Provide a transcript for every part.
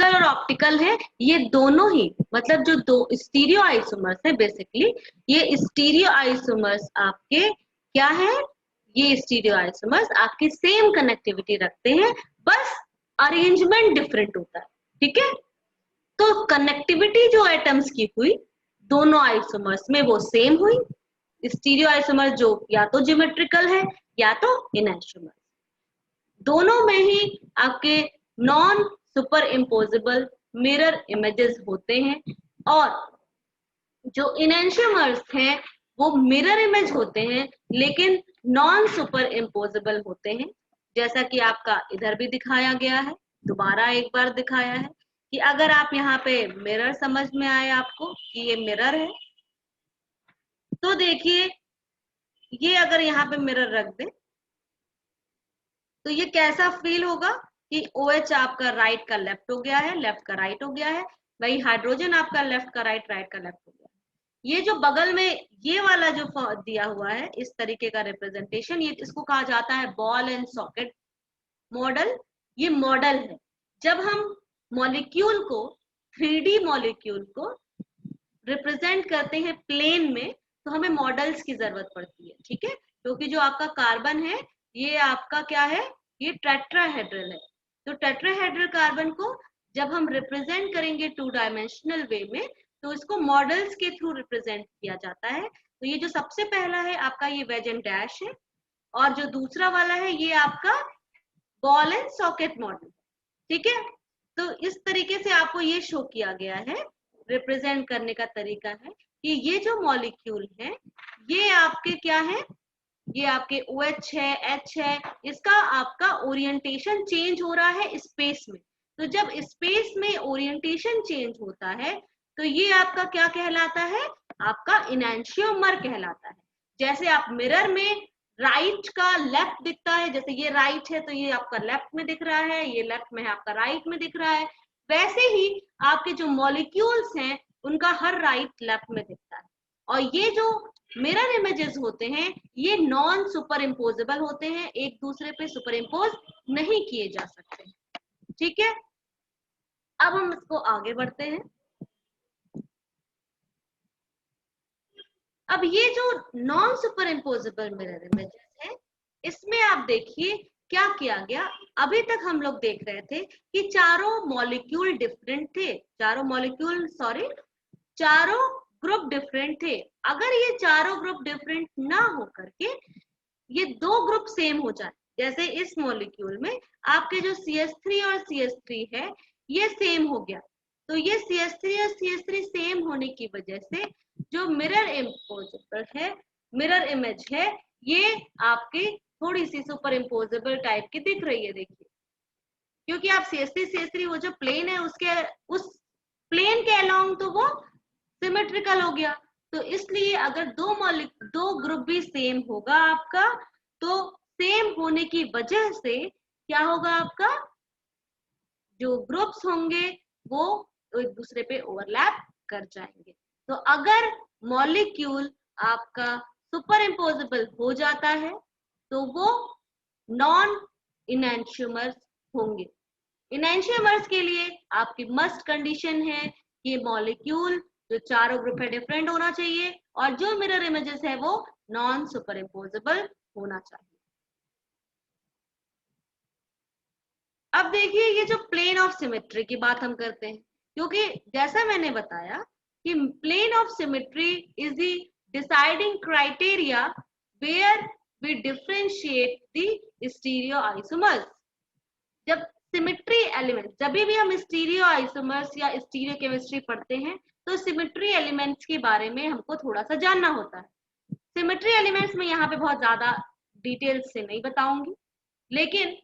Symmetrical और optical है, ये दोनों ही, मतलब जो दो स्टीरियो आइसोमर्स है बेसिकली, ये स्टीरियो आइसोमर्स आपके क्या है, ये स्टीरियो आइसोमर्स आपकी सेम कनेक्टिविटी रखते हैं, बस अरेंजमेंट डिफरेंट होता है, ठीक है। तो कनेक्टिविटी जो एटम्स की हुई दोनों आइसोमर्स में वो सेम हुई, स्टीरियो आइसोमर जो या तो ज्योमेट्रिकल है या तो इनैंशियोमर, दोनों में ही आपके non super imposable mirror images होते हैं, और जो इनैंशियोमर्स हैं वो मिरर इमेज होते हैं लेकिन नॉन सुपर इम्पोजेबल होते हैं, जैसा कि आपका इधर भी दिखाया गया है, दोबारा एक बार दिखाया है कि अगर आप यहाँ पे मिरर समझ में आए आपको कि ये मिरर है, तो देखिए ये अगर यहाँ पे मिरर रख दे तो ये कैसा फील होगा कि OH आपका राइट का लेफ्ट हो गया है, लेफ्ट का राइट हो गया है, वही हाइड्रोजन आपका लेफ्ट का राइट, राइट का लेफ्ट हो गया है। ये जो बगल में ये वाला जो दिया हुआ है इस तरीके का रिप्रेजेंटेशन, ये इसको कहा जाता है बॉल एंड सॉकेट मॉडल। ये मॉडल है, जब हम मॉलिक्यूल को 3D मॉलिक्यूल को रिप्रेजेंट करते हैं प्लेन में तो हमें मॉडल्स की जरूरत पड़ती है, ठीक है, क्योंकि जो आपका कार्बन है ये आपका क्या है, ये टेट्राहेड्रल है, तो टेट्राहेड्रल कार्बन को जब हम रिप्रेजेंट करेंगे 2 डायमेंशनल वे में तो इसको मॉडल्स के थ्रू रिप्रेजेंट किया जाता है। तो ये जो सबसे पहला है आपका ये वेज एंड डैश है, और जो दूसरा वाला है ये आपका बॉल एंड सॉकेट मॉडल, ठीक है। तो इस तरीके से आपको ये शो किया गया है, रिप्रेजेंट करने का तरीका है कि ये जो मॉलिक्यूल है ये आपके क्या है, ये आपके OH है, H है, इसका आपका ओरिएंटेशन चेंज हो रहा है स्पेस में। तो जब स्पेस में ओरिएंटेशन चेंज होता है तो ये आपका क्या कहलाता है, आपका इनैंशियोमर कहलाता है। जैसे आप मिरर में राइट का लेफ्ट दिखता है, जैसे ये राइट है तो ये आपका लेफ्ट में दिख रहा है, ये लेफ्ट में है आपका राइट में दिख रहा है, वैसे ही आपके जो मॉलिक्यूल्स हैं उनका हर राइट लेफ्ट में दिखता है। और ये जो मिरर इमेजेस होते हैं ये नॉन सुपर इम्पोजेबल होते हैं, एक दूसरे पे सुपर इम्पोज नहीं किए जा सकते, ठीक है। अब हम इसको आगे बढ़ते हैं। अब ये जो non super imposable mirror images है इसमें आप देखिए क्या किया गया, अभी तक हम लोग देख रहे थे कि चारों मॉलिक्यूल डिफरेंट थे, चारों ग्रुप डिफरेंट थे। अगर ये चारों ग्रुप डिफरेंट ना हो करके ये दो ग्रुप सेम हो जाए, जैसे इस मॉलिक्यूल में आपके जो CH3 और CH3 है ये सेम हो गया, तो ये CH3 और CH3 सेम होने की वजह से जो मिरर इम्पोजेबल है, मिरर इमेज है, ये आपकी थोड़ी सी सुपर इम्पोजेबल टाइप की दिख रही है, देखिए, क्योंकि आप CH3 वो जो प्लेन है उसके उस प्लेन के अलोंग तो वो सिमेट्रिकल हो गया। तो इसलिए अगर दो ग्रुप भी सेम होगा आपका तो सेम होने की वजह से क्या होगा, आपका जो ग्रुप्स होंगे वो एक दूसरे पे ओवरलैप कर जाएंगे। तो अगर मॉलिक्यूल आपका सुपर इम्पोजेबल हो जाता है तो वो नॉन इनैंशियोमर्स होंगे। इनैंशियोमर्स के लिए आपकी मस्ट कंडीशन है कि मॉलिक्यूल जो चारों ग्रुप है डिफरेंट होना चाहिए और जो मिरर इमेजेस है वो नॉन सुपर इम्पोजेबल होना चाहिए। अब देखिए ये जो प्लेन ऑफ सिमेट्री की बात हम करते हैं, क्योंकि जैसा मैंने बताया कि plane of symmetry is the deciding criteria where we differentiate the stereo isomers. जब सिमेट्री एलिमेंट, जब भी हम स्टीरियो आइसोमर्स या स्टीरियो केमिस्ट्री पढ़ते हैं तो सिमेट्री एलिमेंट्स के बारे में हमको थोड़ा सा जानना होता है। सिमेट्री एलिमेंट्स में यहाँ पे बहुत ज्यादा डिटेल्स से नहीं बताऊंगी, लेकिन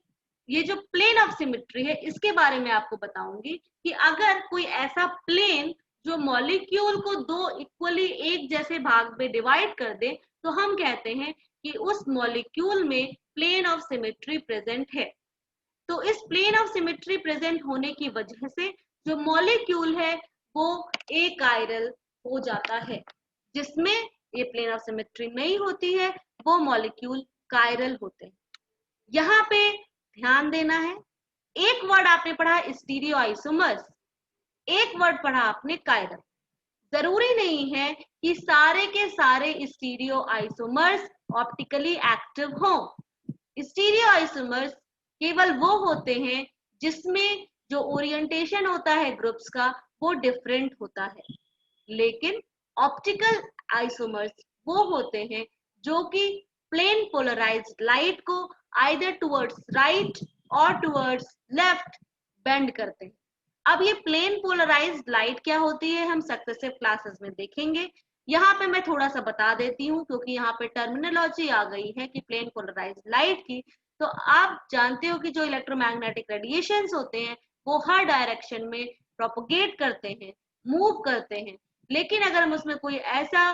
ये जो प्लेन ऑफ सिमेट्री है इसके बारे में आपको बताऊंगी कि अगर कोई ऐसा प्लेन जो मॉलिक्यूल को दो इक्वली एक जैसे भाग में डिवाइड कर दे तो हम कहते हैं कि उस मॉलिक्यूल में प्लेन ऑफ सिमेट्री प्रेजेंट है। तो इस प्लेन ऑफ सिमेट्री प्रेजेंट होने की वजह से जो मॉलिक्यूल है वो अकायरल हो जाता है, जिसमें ये प्लेन ऑफ सिमेट्री नहीं होती है वो मॉलिक्यूल कायरल होते हैं। यहाँ पे ध्यान देना है, एक वर्ड आपने पढ़ा स्टीरियो आइसोमर्स, एक वर्ड पढ़ा आपने कायरल। जरूरी नहीं है कि सारे के सारे स्टीरियो आइसोमर्स ऑप्टिकली एक्टिव हों। स्टीरियो आइसोमर्स केवल वो होते हैं जिसमें जो ओरिएंटेशन होता है ग्रुप्स का वो डिफरेंट होता है, लेकिन ऑप्टिकल आइसोमर्स वो होते हैं जो कि प्लेन पोलराइज्ड लाइट को आइदर टुवर्ड्स राइट और टुवर्ड्स लेफ्ट बेंड करते हैं। अब ये प्लेन पोलराइज्ड लाइट क्या होती है हम सक्सेसिव क्लासेस में देखेंगे। यहाँ पे मैं थोड़ा सा बता देती हूँ क्योंकि यहाँ पे टर्मिनोलॉजी आ गई है कि प्लेन पोलराइज्ड लाइट की। तो आप जानते हो कि जो इलेक्ट्रोमैग्नेटिक रेडिएशंस होते हैं वो हर डायरेक्शन में प्रोपोगेट करते हैं, मूव करते हैं, लेकिन अगर हम उसमें कोई ऐसा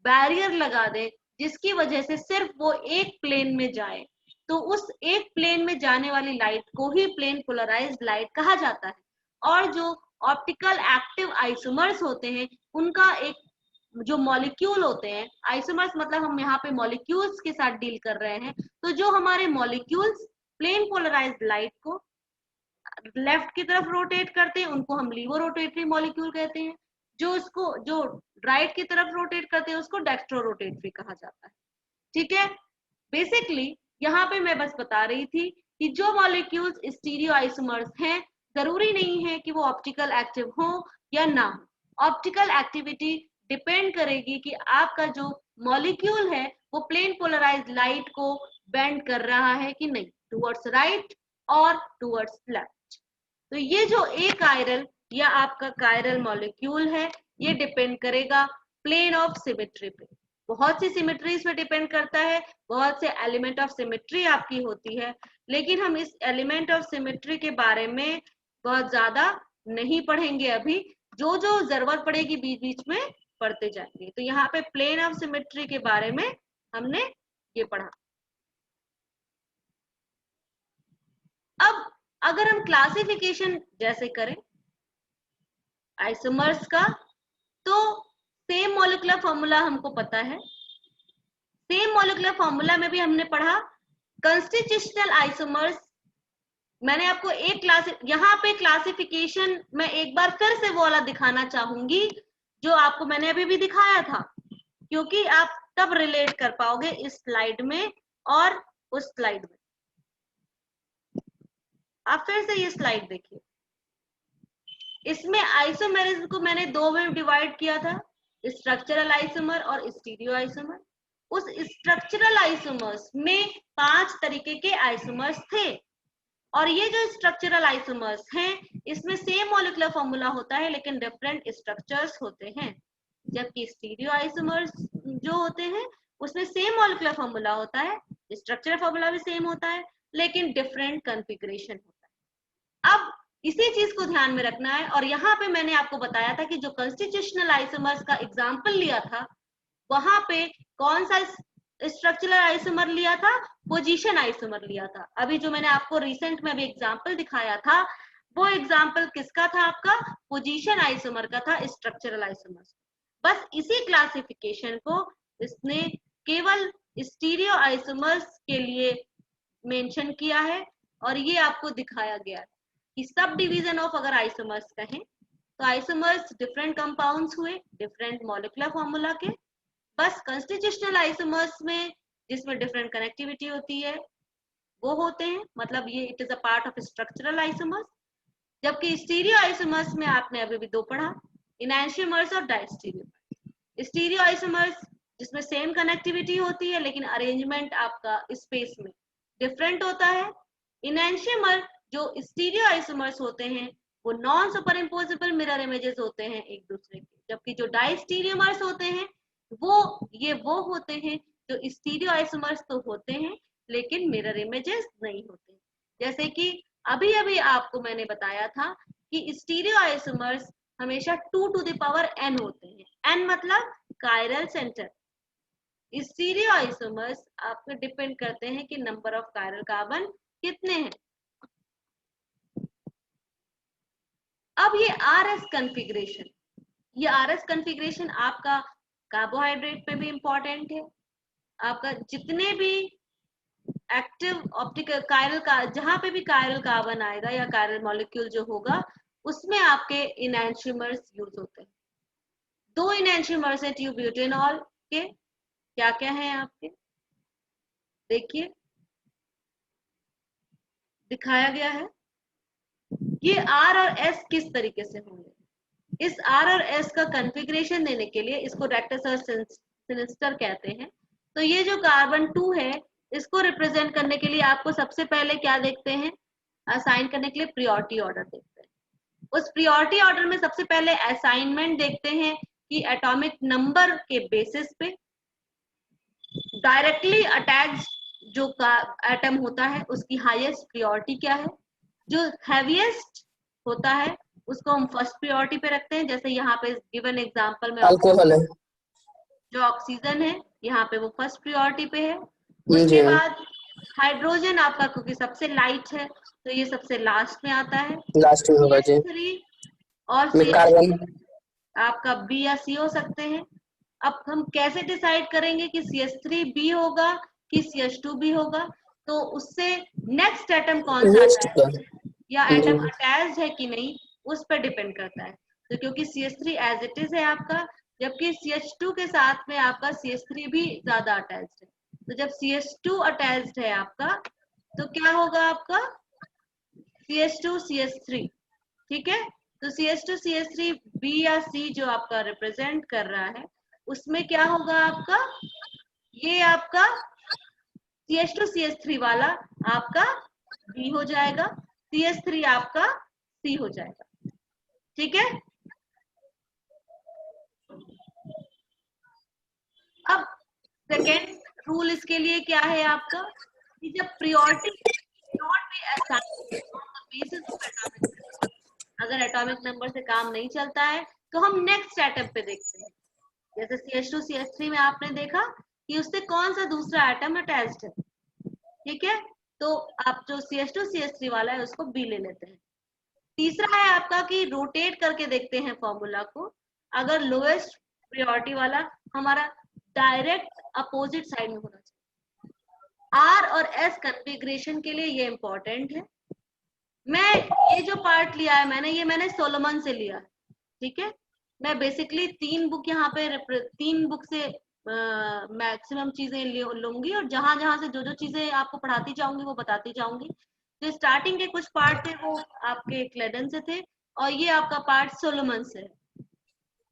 बैरियर लगा दें जिसकी वजह से सिर्फ वो एक प्लेन में जाए, तो उस एक प्लेन में जाने वाली लाइट को ही प्लेन पोलराइज्ड लाइट कहा जाता है। और जो ऑप्टिकल एक्टिव आइसोमर्स होते हैं उनका एक जो मॉलिक्यूल होते हैं, आइसोमर्स मतलब हम यहाँ पे मॉलिक्यूल्स के साथ डील कर रहे हैं, तो जो हमारे मॉलिक्यूल्स प्लेन पोलराइज्ड लाइट को लेफ्ट की तरफ रोटेट करते हैं उनको हम लीवो रोटेटरी मॉलिक्यूल कहते हैं, जो राइट की तरफ रोटेट करते हैं उसको डेक्स्ट्रो रोटेटरी कहा जाता है। ठीक है, बेसिकली यहाँ पे मैं बस बता रही थी कि जो मॉलिक्यूल्स स्टीरियो आइसोमर्स हैं जरूरी नहीं है कि वो ऑप्टिकल एक्टिव हो या ना हो। ऑप्टिकल एक्टिविटी डिपेंड करेगी कि आपका जो मॉलिक्यूल है वो प्लेन पोलराइज्ड लाइट को बेंड कर रहा है कि नहीं, टुवर्ड्स राइट और टुवर्ड्स लेफ्ट। तो ये जो ए कायरल या आपका कायरल मॉलिक्यूल है ये डिपेंड करेगा प्लेन ऑफ सिमेट्री पे। बहुत सी सिमेट्रीज पे डिपेंड करता है, बहुत से एलिमेंट ऑफ सिमेट्री आपकी होती है, लेकिन हम इस एलिमेंट ऑफ सिमेट्री के बारे में बहुत ज्यादा नहीं पढ़ेंगे अभी, जो जो जरूरत पड़ेगी बीच बीच में पढ़ते जाएंगे। तो यहाँ पे प्लेन ऑफ सिमेट्री के बारे में हमने ये पढ़ा। अब अगर हम क्लासिफिकेशन जैसे करें आइसोमर्स का, तो सेम मॉलिक्यूलर फॉर्मूला हमको पता है। सेम मॉलिक्यूलर फॉर्मूला में भी हमने पढ़ा कंस्टिट्यूशनल आइसोमर्स। मैंने आपको एक क्लास यहाँ पे क्लासिफिकेशन मैं एक बार फिर से वो वाला दिखाना चाहूंगी जो आपको मैंने अभी भी दिखाया था, क्योंकि आप तब रिलेट कर पाओगे इस स्लाइड में और उस स्लाइड में। आप फिर से ये स्लाइड देखिए, इसमें आइसोमेरिज्म को मैंने दो में डिवाइड किया था, स्ट्रक्चरल आइसोमर और स्टीरियो आइसोमर। उस स्ट्रक्चरल आइसोमर्स में 5 तरीके के आइसोमर्स थे, और ये जो स्ट्रक्चरल आइसोमर्स हैं इसमें सेम मॉलिक्यूलर फॉर्मूला होता है लेकिन डिफरेंट स्ट्रक्चर्स होते हैं। जबकि स्टीरियो आइसोमर्स जो होते हैं उसमें सेम मॉलिक्यूलर फॉर्मूला होता है, स्ट्रक्चरल फॉर्मूला भी सेम होता है लेकिन डिफरेंट कॉन्फ़िगरेशन होता है। अब इसी चीज को ध्यान में रखना है, और यहाँ पे मैंने आपको बताया था कि जो कॉन्स्टिट्यूशनल आइसोमर्स का एग्जांपल लिया था वहां पे कौन सा स्ट्रक्चरल आइसोमर लिया था, पोजीशन आइसोमर लिया था। अभी जो मैंने आपको रिसेंट में अभी एग्जांपल दिखाया था वो एग्जांपल किसका था, आपका पोजीशन आइसोमर का था, स्ट्रक्चरल आइसोमर। बस इसी क्लासिफिकेशन को इसने केवल स्टीरियो आइसोमर्स के लिए मेंशन किया है, और ये आपको दिखाया गया है कि सब डिवीजन ऑफ अगर आइसोमर्स कहें तो आइसोमर्स डिफरेंट कंपाउंड्स हुए डिफरेंट मॉलिक्यूलर फॉर्मूला के। बस कॉन्स्टिट्यूशनल आइसोमर्स में जिसमें डिफरेंट कनेक्टिविटी होती है वो होते हैं, मतलब ये it is a part of structural isomers. जबकि स्टीरियो आइसोमर्स में आपने अभी भी दो पढ़ा, इनैंशियोमर्स और डायस्टीरियोमर्स। स्टीरियो आइसोमर्स जिसमें सेम कनेक्टिविटी होती है लेकिन अरेंजमेंट आपका स्पेस में डिफरेंट होता है। इनैंशियोमर जो स्टीरियो आइसोमर्स होते हैं वो non super imposable mirror images होते हैं एक दूसरे के, जबकि जो डायस्टीरियोमर्स होते हैं वो होते हैं जो स्टीरियो आइसोमर्स तो होते हैं लेकिन मिरर इमेजेस नहीं होते। जैसे कि अभी अभी आपको मैंने बताया था कि स्टीरियो आइसोमर्स हमेशा 2 टू द पावर n होते हैं, n मतलब कायरल सेंटर। स्टीरियो आइसोमर्स आपको डिपेंड करते हैं कि नंबर ऑफ कायरल कार्बन कितने हैं। अब ये RS कॉन्फ़िगरेशन, ये RS कॉन्फ़िगरेशन आपका कार्बोहाइड्रेट पे भी इंपॉर्टेंट है। आपका जितने भी एक्टिव ऑप्टिकल कायरल का, जहां पे भी कायरल कार्बन आएगा या कायरल मॉलिक्यूल जो होगा उसमें आपके इनैंशियोमर्स यूज होते हैं। 2 इनैंशियोमर्स है ट्यूब्यूटेनॉल के, क्या क्या है आपके, देखिए दिखाया गया है। ये आर और एस किस तरीके से होंगे, इस आर और एस का कॉन्फ़िगरेशन देने के लिए इसको रेक्टस और सिनिस्टर कहते हैं। तो ये जो कार्बन 2 है इसको रिप्रेजेंट करने के लिए आपको सबसे पहले क्या देखते हैं, असाइन करने के लिए प्रियोरिटी ऑर्डर देखते हैं। उस प्रियोरिटी ऑर्डर में सबसे पहले असाइनमेंट देखते हैं कि एटॉमिक नंबर के बेसिस पे डायरेक्टली अटैच जो का एटम होता है उसकी हाईएस्ट प्रियोरिटी क्या है, जो हैवीएस्ट होता है उसको हम फर्स्ट प्रियोरिटी पे रखते हैं। जैसे यहाँ पे गिवन एग्जांपल में अल्कोहल है जो ऑक्सीजन है यहाँ पे वो फर्स्ट प्रियोरिटी पे है। जी उसके हाँ, बाद हाइड्रोजन आपका क्योंकि सबसे लाइट है तो ये सबसे लास्ट में आता है। लास्ट में होगा जी। CH3 और में CH2 कार्बन आपका बी या सी हो सकते हैं। अब हम कैसे डिसाइड करेंगे कि CH3 बी होगा कि CH2 बी होगा, तो उससे नेक्स्ट एटम कौन सा वेस्ट अटैच का है या जी। एटम अटैच्ड है कि नहीं उस पर डिपेंड करता है। तो क्योंकि CH3 एज इट इज है आपका, जबकि CH2 के साथ में आपका CH3 भी ज्यादा अटैच्ड है। तो जब CH2 अटैच्ड है आपका तो क्या होगा आपका CH2 CH3, ठीक है। तो CH2 CH3 बी या सी जो आपका रिप्रेजेंट कर रहा है उसमें क्या होगा आपका, ये आपका CH2 CH3 वाला आपका बी हो जाएगा, CH3 आपका सी हो जाएगा, ठीक है। अब सेकेंड रूल इसके लिए क्या है आपका, कि जब priority not be assigned on the basis of atomic number, अगर एटॉमिक नंबर से काम नहीं चलता है तो हम नेक्स्ट एटम पे देखते हैं। जैसे CH2 CH3 में आपने देखा कि उससे कौन सा दूसरा एटम अटैच्ड है, ठीक है। तो आप जो CH2 CH3 वाला है उसको बी ले लेते हैं। तीसरा है आपका कि रोटेट करके देखते हैं फॉर्मूला को, अगर लोएस्ट प्रायोरिटी वाला हमारा डायरेक्ट अपोजिट साइड में होना चाहिए। आर और एस कन्फिग्रेशन के लिए ये इंपॉर्टेंट है। मैं ये जो पार्ट लिया है मैंने सोलोमन से लिया है, ठीक है। मैं बेसिकली 3 बुक यहाँ पे 3 बुक से मैक्सिमम चीजें लूंगी और जहां जहां से जो जो चीजें आपको पढ़ाती जाऊंगी वो बताती जाऊंगी। जो स्टार्टिंग के कुछ पार्ट थे वो आपके क्लेडन से थे और ये आपका पार्ट सोलोमन से है।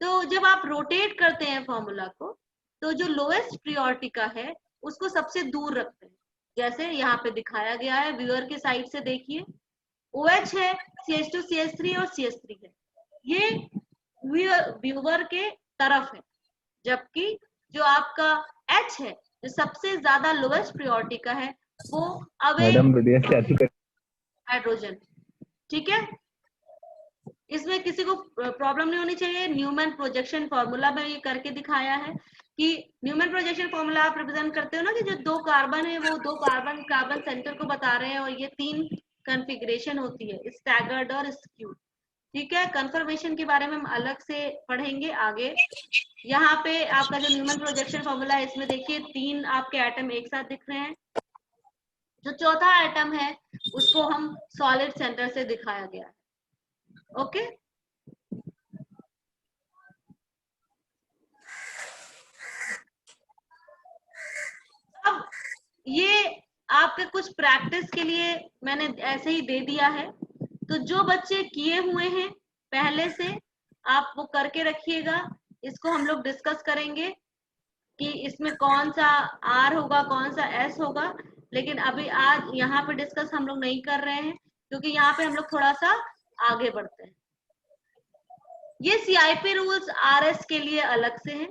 तो जब आप रोटेट करते हैं फॉर्मूला को तो जो लोएस्ट प्रियोरिटी का है उसको सबसे दूर रखते हैं। जैसे यहाँ पे दिखाया गया है, व्यूअर के साइड से देखिए OH है, CH2 CH3 और CH3 है, ये व्यूअर के तरफ है। जबकि जो आपका H है जो सबसे ज्यादा लोएस्ट प्रियोरिटी का है वो अवे मैडम वीडियो कैसी कर हाइड्रोजन, ठीक है। इसमें किसी को प्रॉब्लम नहीं होनी चाहिए। न्यूमैन प्रोजेक्शन फॉर्मूला में ये करके दिखाया है कि न्यूमैन प्रोजेक्शन फॉर्मूला आप रिप्रेजेंट करते हो ना कि जो 2 कार्बन है वो 2 कार्बन कार्बन सेंटर को बता रहे हैं और ये 3 कॉन्फ़िगरेशन होती है, स्टैगर्ड और स्क्यूड, ठीक है। कंफर्मेशन के बारे में हम अलग से पढ़ेंगे आगे। यहाँ पे आपका जो न्यूमैन प्रोजेक्शन फॉर्मूला है इसमें देखिए 3 आपके एटम एक साथ दिख रहे हैं। जो चौथा एटम है उसको हम सॉलिड सेंटर से दिखाया गया है, ओके। अब ये आपके कुछ प्रैक्टिस के लिए मैंने ऐसे ही दे दिया है, तो जो बच्चे किए हुए हैं पहले से आप वो करके रखिएगा। इसको हम लोग डिस्कस करेंगे कि इसमें कौन सा आर होगा कौन सा एस होगा, लेकिन अभी आज यहाँ पे डिस्कस हम लोग नहीं कर रहे हैं क्योंकि यहाँ पे हम लोग थोड़ा सा आगे बढ़ते हैं। ये CIP रूल्स RS के लिए अलग से हैं,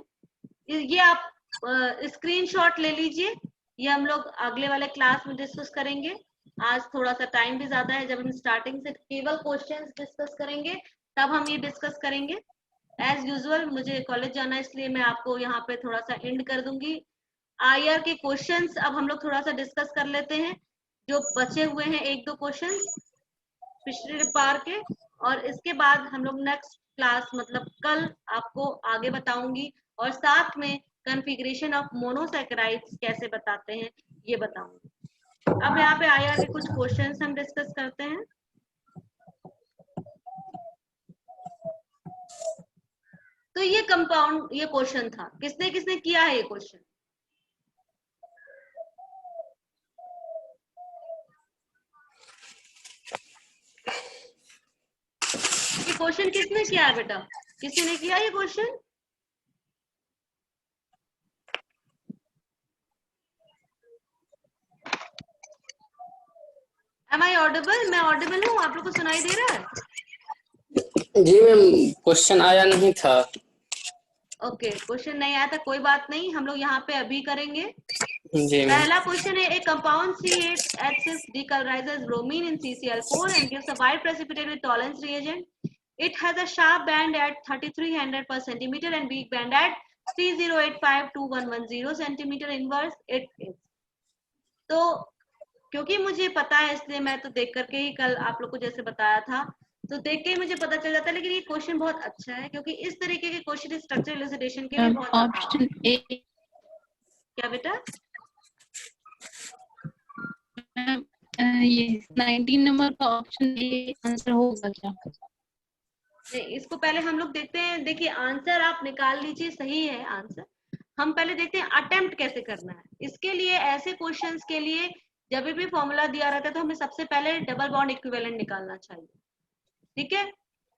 ये आप स्क्रीनशॉट ले लीजिए। ये हम लोग अगले वाले क्लास में डिस्कस करेंगे। आज थोड़ा सा टाइम भी ज्यादा है, जब हम स्टार्टिंग से केवल क्वेश्चंस डिस्कस करेंगे तब हम ये डिस्कस करेंगे। एज यूजुअल मुझे कॉलेज जाना है इसलिए मैं आपको यहाँ पे थोड़ा सा एंड कर दूंगी। IR के क्वेश्चंस अब हम लोग थोड़ा सा डिस्कस कर लेते हैं, जो बचे हुए हैं 1-2 क्वेश्चंस पिछले बार के, और इसके बाद हम लोग नेक्स्ट क्लास मतलब कल आपको आगे बताऊंगी और साथ में कॉन्फ़िगरेशन ऑफ मोनोसैकेराइड्स कैसे बताते हैं ये बताऊंगी। अब यहाँ पे आईआर के कुछ क्वेश्चंस हम डिस्कस करते हैं। तो ये कंपाउंड, ये क्वेश्चन था, किसने किसने किया है ये क्वेश्चन? ये क्वेश्चन किसने किया है बेटा? किसी ने किया ये क्वेश्चन? Am I audible? मैं ऑडिबल हूँ? आप लोग को सुनाई दे रहा है? जी मैम, क्वेश्चन आया नहीं था। ओके, क्वेश्चन नहीं आया था, कोई बात नहीं, हम लोग यहाँ पे अभी करेंगे। जी मैम। पहला क्वेश्चन है, ए compound C8H6 decolorises bromine in CCl4 and gives a white precipitate with tolerance reagent. It has a sharp band at 3300 per centimeter and weak band at 3085 to 110 centimeter inverse. It is. तो क्योंकि मुझे पता है इसलिए मैं तो देख करके ही कल आप लोग को जैसे बताया था, तो देख के ही मुझे पता चल जाता है। लेकिन ये क्वेश्चन बहुत अच्छा है क्योंकि इस तरीके के क्वेश्चन स्ट्रक्चरल इलुसिडेशन के लिए बहुत ऑप्शन ए। क्या बेटा? ये 19 नंबर का ऑप्शन ए आंसर होगा क्या? नहीं, इसको पहले हम लोग देखते हैं। देखिए, आंसर आप निकाल लीजिए, सही है आंसर। हम पहले देखते हैं अटेम्प्ट कैसे करना है। इसके लिए ऐसे क्वेश्चंस के लिए जब भी फॉर्मूला दिया रहता है तो हमें सबसे पहले डबल बॉन्ड इक्विवेलेंट निकालना चाहिए। ठीक है,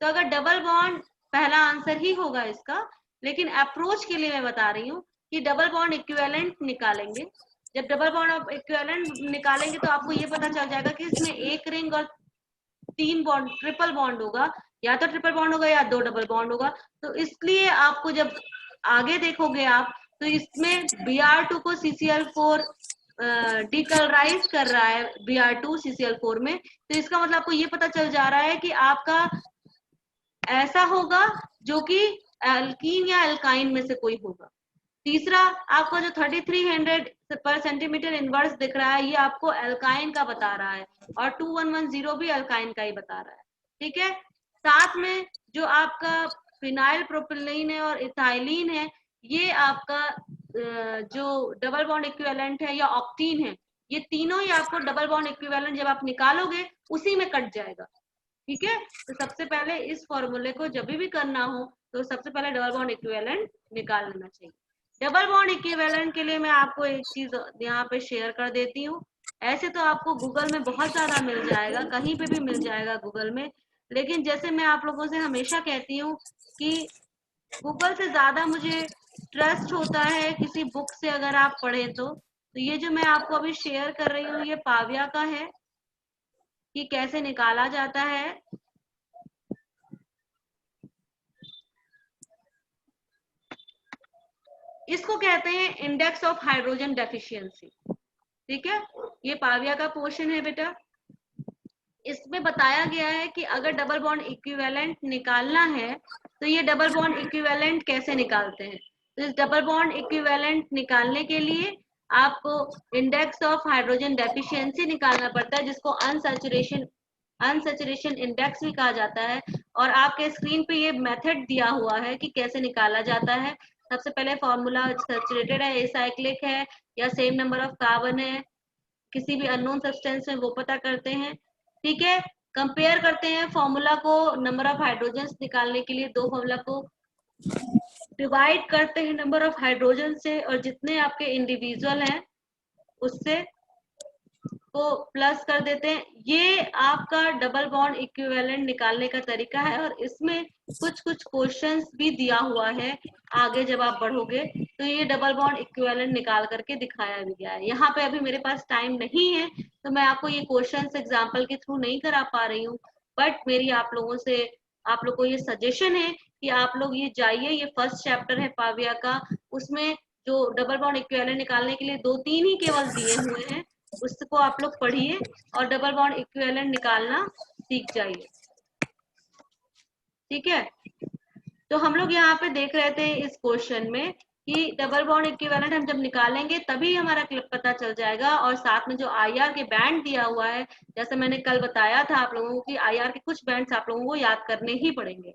तो अगर डबल बॉन्ड पहला आंसर ही होगा इसका, लेकिन अप्रोच के लिए मैं बता रही हूँ कि डबल बॉन्ड इक्विवेलेंट निकालेंगे। जब डबल बॉन्ड इक्विवेलेंट निकालेंगे तो आपको ये पता चल जाएगा कि इसमें एक रिंग और 3 बॉन्ड, ट्रिपल बॉन्ड होगा, या तो ट्रिपल बॉन्ड होगा या 2 डबल बॉन्ड होगा। तो इसलिए आपको जब आगे देखोगे आप, तो इसमें Br2 को CCl4 डिकलराइज कर रहा है, Br2 CCl4 में, तो इसका मतलब आपको ये पता चल जा रहा है कि आपका ऐसा होगा जो कि एल्कीन या एल्काइन में से कोई होगा। तीसरा, आपका जो 3300 पर सेंटीमीटर इनवर्स दिख रहा है, ये आपको एल्काइन का बता रहा है, और 2110 भी एल्काइन का ही बता रहा है। ठीक है, साथ में जो आपका फिनाइल प्रोपिलीन है और इथाइलिन है, ये आपका जो डबल बॉन्ड इक्विवेलेंट है या ऑक्टीन है, ये तीनों ही आपको डबल बॉन्ड इक्विवेलेंट जब आप निकालोगे उसी में कट जाएगा। ठीक है, तो सबसे पहले इस फॉर्मूले को जब भी करना हो तो सबसे पहले डबल बॉन्ड इक्विवेलेंट निकाल लेना चाहिए। डबल बॉन्ड इक्विवेलेंट के लिए मैं आपको एक चीज यहाँ पे शेयर कर देती हूँ। ऐसे तो आपको गूगल में बहुत ज्यादा मिल जाएगा, कहीं पे भी मिल जाएगा गूगल में, लेकिन जैसे मैं आप लोगों से हमेशा कहती हूँ कि गूगल से ज्यादा मुझे ट्रस्ट होता है किसी बुक से अगर आप पढ़े तो ये जो मैं आपको अभी शेयर कर रही हूँ ये पाविया का है कि कैसे निकाला जाता है। इसको कहते हैं इंडेक्स ऑफ हाइड्रोजन डेफिशिएंसी। ठीक है, ये पाविया का पोर्शन है बेटा। इसमें बताया गया है कि अगर डबल बॉन्ड इक्विवेलेंट निकालना है तो ये डबल बॉन्ड इक्विवेलेंट कैसे निकालते हैं। तो इस डबल बॉन्ड इक्विवेलेंट निकालने के लिए आपको इंडेक्स ऑफ हाइड्रोजन डेफिशिएंसी निकालना पड़ता है, जिसको अनसैचुरेशन इंडेक्स भी कहा जाता है। और आपके स्क्रीन पे ये मेथड दिया हुआ है कि कैसे निकाला जाता है। सबसे पहले फॉर्मूला सैचुरेटेड है, एसाइक्लिक है, या सेम नंबर ऑफ कार्बन है, किसी भी अननोन सब्सटेंस है, वो पता करते हैं। ठीक है, कंपेयर करते हैं फॉर्मूला को नंबर ऑफ हाइड्रोजन निकालने के लिए। दो फॉर्मूला को डिवाइड करते हैं नंबर ऑफ हाइड्रोजन से, और जितने आपके इंडिविजुअल हैं उससे को प्लस कर देते हैं। ये आपका डबल बॉन्ड इक्विवेलेंट निकालने का तरीका है, और इसमें कुछ कुछ क्वेश्चंस भी दिया हुआ है। आगे जब आप बढ़ोगे तो ये डबल बॉन्ड इक्विवेलेंट निकाल करके दिखाया भी गया है। यहाँ पे अभी मेरे पास टाइम नहीं है तो मैं आपको ये क्वेश्चंस एग्जाम्पल के थ्रू नहीं करा पा रही हूँ, बट मेरी आप लोग को ये सजेशन है कि आप लोग ये जाइए, ये फर्स्ट चैप्टर है पाविया का, उसमें जो डबल बॉन्ड इक्विवेलेंट निकालने के लिए 2-3 ही केवल दिए हुए हैं, उसको आप लोग पढ़िए और डबल बॉन्ड इक्विवेलेंट निकालना सीख जाइए। ठीक है, तो हम लोग यहाँ पे देख रहे थे इस क्वेश्चन में कि डबल बॉन्ड इक्विवेलेंट हम जब निकालेंगे तभी हमारा क्लिप पता चल जाएगा। और साथ में जो आईआर के बैंड दिया हुआ है, जैसे मैंने कल बताया था आप लोगों को कि आईआर के कुछ बैंड्स आप लोगों को याद करने ही पड़ेंगे।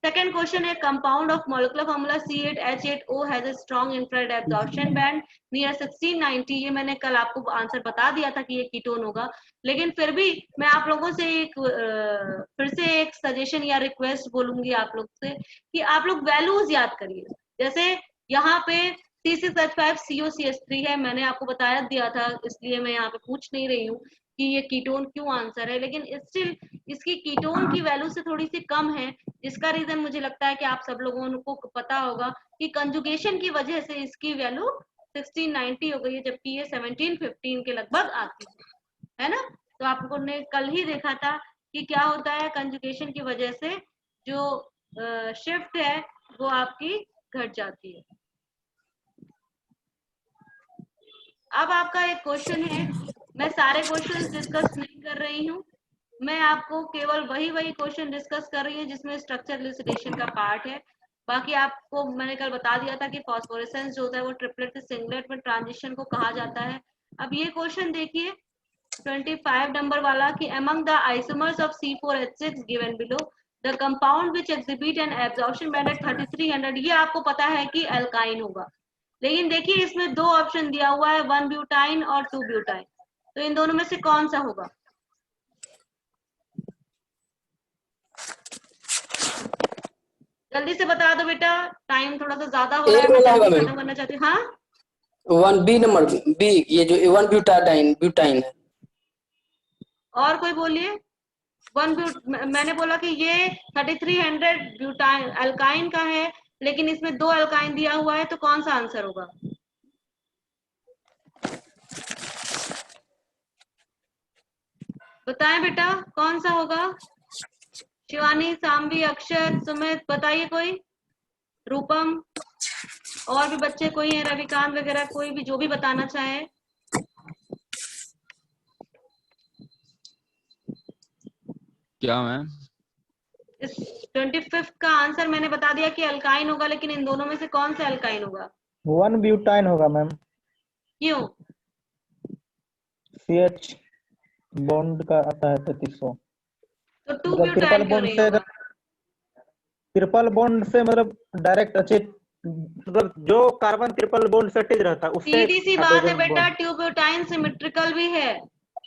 सेकेंड क्वेश्चन है compound of molecular formula C8H8O has a strong infrared absorption band near 1690। ये मैंने कल आपको आंसर बता दिया था कि ये कीटोन होगा, लेकिन फिर भी मैं आप लोगों से फिर से एक सजेशन या रिक्वेस्ट बोलूंगी आप लोग से कि आप लोग वैल्यूज याद करिए। जैसे यहाँ पे C6H5COCH3 है, मैंने आपको बताया दिया था, इसलिए मैं यहाँ पे पूछ नहीं रही हूँ कि ये कीटोन क्यों आंसर है, लेकिन स्टिल इसकी कीटोन की वैल्यू से थोड़ी सी कम है, जिसका रीजन मुझे लगता है कि आप सब लोगों को पता होगा कि कंजुगेशन की वजह से इसकी वैल्यू 1690 हो गई है, जबकि ये 1715 के लगभग आती है ना। तो आप लोगों ने कल ही देखा था कि क्या होता है, कंजुगेशन की वजह से जो शिफ्ट है वो आपकी घट जाती है। अब आपका एक क्वेश्चन है, मैं सारे क्वेश्चंस डिस्कस नहीं कर रही हूँ, मैं आपको केवल वही क्वेश्चन डिस्कस कर रही हूँ जिसमें स्ट्रक्चर इलुसिडेशन का पार्ट है। बाकी आपको मैंने कल बता दिया था कि फॉस्फोरेसेंस जो होता है वो ट्रिपलेट से सिंगलेट में ट्रांजिशन को कहा जाता है। अब ये क्वेश्चन देखिए 25 नंबर वाला कि among the isomers of C4H6 given below the compound which exhibit an absorption band at 3300, ये आपको पता है कि अल्काइन होगा, लेकिन देखिए इसमें दो ऑप्शन दिया हुआ है, 1 ब्यूटाइन और 2 ब्यूटाइन, तो इन दोनों में से कौन सा होगा? जल्दी से बता दो बेटा, टाइम थोड़ा सा ज्यादा हो रहा है, मैं जल्दी खत्म करना चाहती हूँ। हाँ 1B नंबर बी, ये जो 1 ब्यूटाइन है। और कोई बोलिए। मैंने बोला कि ये 3300 ब्यूटाइन अल्काइन का है, लेकिन इसमें दो अल्काइन दिया हुआ है, तो कौन सा आंसर होगा? बताएं बेटा कौन सा होगा? शिवानी, साम्बी, अक्षर, सुमित, बताइए कोई, रूपम, और भी बच्चे कोई हैं, रविकांत वगैरह, कोई भी जो भी बताना चाहे। क्या मैम? इस 25 का आंसर मैंने बता दिया कि अल्काइन होगा, लेकिन इन दोनों में से कौन सा अल्काइन होगा? 1 ब्यूटाइन होगा मैम। क्यों? CH बॉन्ड का आता है 3300, तो 2 ब्यूटाइन क्यों नहीं होगा? ट्रिपल बॉन्ड से मतलब डायरेक्ट अच्छे, मतलब जो कार्बन ट्रिपल बॉन्ड से अटैच रहता है उससे सीधी सी बात है बेटा, ट्यूब्यूटाइन सिमेट्रिकल भी है,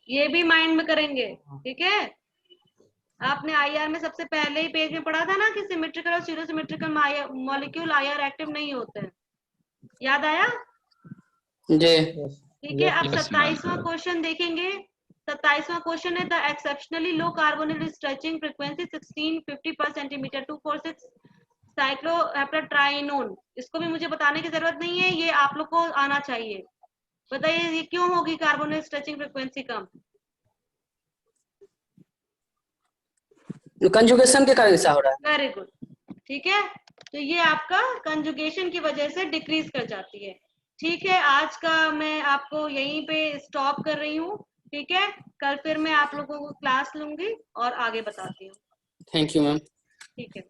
ये भी माइंड में करेंगे, ठीक है। आपने आईआर में सबसे पहले ही पेज में पढ़ा था ना कि सिमेट्रिकल और सीरो सिमेट्रिकल मॉलिक्यूल आईआर एक्टिव नहीं होते हैं, याद आया जी? ठीक है। अब 27वां क्वेश्चन देखेंगे। 27वां क्वेश्चन है the exceptionally low carbonyl stretching frequency 1650 पर सेंटीमीटर 246 साइक्लोहेप्टाट्राइनोन। इसको भी मुझे बताने की जरूरत नहीं है, ये आप लोग को आना चाहिए। बताइए ये क्यों होगी कार्बोनिल स्ट्रेचिंग फ्रीक्वेंसी कम? कंजुगेशन के कारण ऐसा हो रहा है। वेरी गुड, ठीक है। तो ये आपका कंजुगेशन की वजह से डिक्रीज कर जाती है। ठीक है, आज का मैं आपको यहीं पे स्टॉप कर रही हूँ, ठीक है। कल फिर मैं आप लोगों को क्लास लूंगी और आगे बताती हूँ। Thank you ma'am. ठीक है।